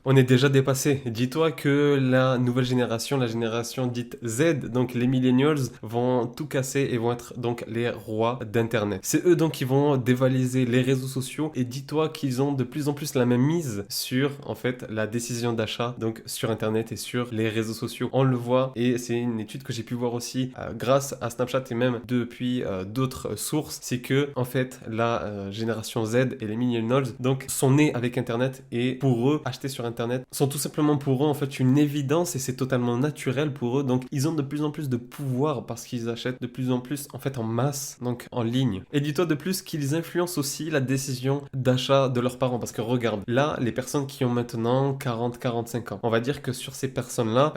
On est déjà dépassé. Dis-toi que la nouvelle génération, la génération dite Z, donc les millennials, vont tout casser et vont être donc les rois d'Internet. C'est eux donc qui vont dévaliser les réseaux sociaux et dis-toi qu'ils ont de plus en plus la même mise sur en fait la décision d'achat donc sur Internet et sur les réseaux sociaux. On le voit et c'est une étude que j'ai pu voir aussi grâce à Snapchat et même depuis d'autres sources, c'est que en fait la génération Z et les millennials donc sont nés avec Internet et pour eux acheter sur Internet sont tout simplement pour eux en fait une évidence et c'est totalement naturel pour eux, donc ils ont de plus en plus de pouvoir parce qu'ils achètent de plus en plus en fait en masse, donc en ligne. Et dis-toi de plus qu'ils influencent aussi la décision d'achat de leurs parents parce que regarde, là les personnes qui ont maintenant 40-45 ans, on va dire que sur ces personnes-là,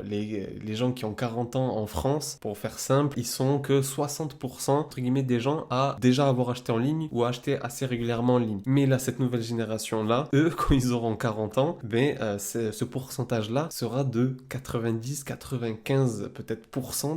les gens qui ont 40 ans en France, pour faire simple, ils sont que 60% entre guillemets des gens à déjà avoir acheté en ligne ou à acheter assez régulièrement en ligne. Mais là cette nouvelle génération-là, eux quand ils auront 40 ans, ce pourcentage-là sera de 90-95 peut-être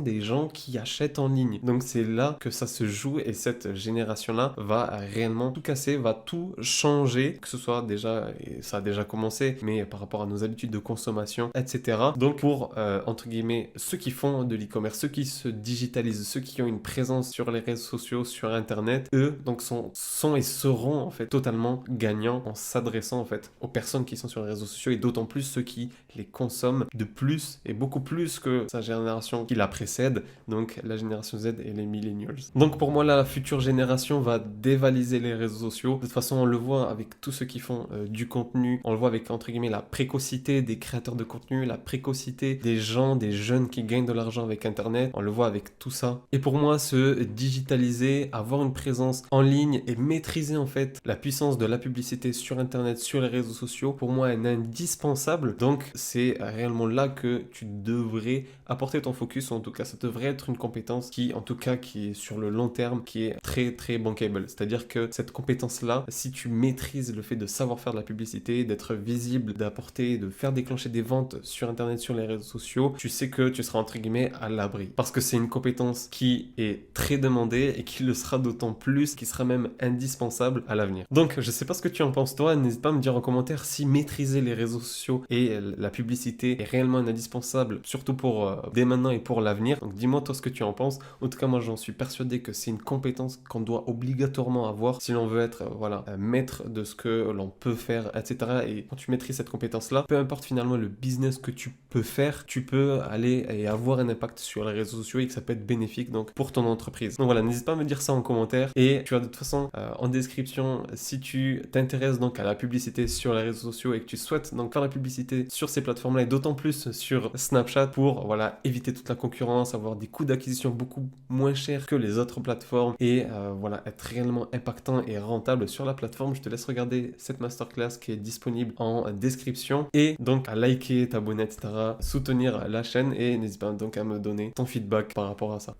des gens qui achètent en ligne. Donc c'est là que ça se joue et cette génération-là va réellement tout casser, va tout changer, que ce soit déjà, et ça a déjà commencé, mais par rapport à nos habitudes de consommation, etc. Donc pour, entre guillemets, ceux qui font de l'e-commerce, ceux qui se digitalisent, ceux qui ont une présence sur les réseaux sociaux, sur Internet, eux, donc sont et seront en fait totalement gagnants en s'adressant en fait aux personnes qui sont sur les réseaux sociaux et d'autant plus ceux qui les consomment de plus et beaucoup plus que sa génération qui la précède, donc la génération Z et les millennials. Donc pour moi, la future génération va dévaliser les réseaux sociaux. De toute façon, on le voit avec tous ceux qui font du contenu, on le voit avec entre guillemets la précocité des créateurs de contenu, la précocité des gens, des jeunes qui gagnent de l'argent avec Internet, on le voit avec tout ça. Et pour moi, se digitaliser, avoir une présence en ligne et maîtriser en fait la puissance de la publicité sur Internet, sur les réseaux sociaux, pour moi, est indispensable. Donc c'est réellement là que tu devrais apporter ton focus, ou en tout cas ça devrait être une compétence qui en tout cas qui est sur le long terme, qui est très très bankable. C'est-à-dire que cette compétence là, si tu maîtrises le fait de savoir faire de la publicité, d'être visible, d'apporter, de faire déclencher des ventes sur Internet, sur les réseaux sociaux, tu sais que tu seras entre guillemets à l'abri, parce que c'est une compétence qui est très demandée et qui le sera d'autant plus, qui sera même indispensable à l'avenir. Donc je sais pas ce que tu en penses toi, n'hésite pas à me dire en commentaire si maîtriser les réseaux sociaux et la publicité est réellement indispensable, surtout pour dès maintenant et pour l'avenir. Donc dis-moi toi ce que tu en penses. En tout cas moi j'en suis persuadé que c'est une compétence qu'on doit obligatoirement avoir si l'on veut être maître de ce que l'on peut faire, etc. Et quand tu maîtrises cette compétence là, peu importe finalement le business que tu peux faire, tu peux aller et avoir un impact sur les réseaux sociaux et que ça peut être bénéfique donc pour ton entreprise. Donc voilà, n'hésite pas à me dire ça en commentaire et tu as de toute façon en description si tu t'intéresses donc à la publicité sur les réseaux sociaux et que tu souhaites donc faire la publicité sur ces plateformes là et d'autant plus sur Snapchat pour éviter toute la concurrence, avoir des coûts d'acquisition beaucoup moins chers que les autres plateformes et être réellement impactant et rentable sur la plateforme. Je te laisse regarder cette masterclass qui est disponible en description et donc à liker, t'abonner, etc. soutenir la chaîne et n'hésite pas donc à me donner ton feedback par rapport à ça.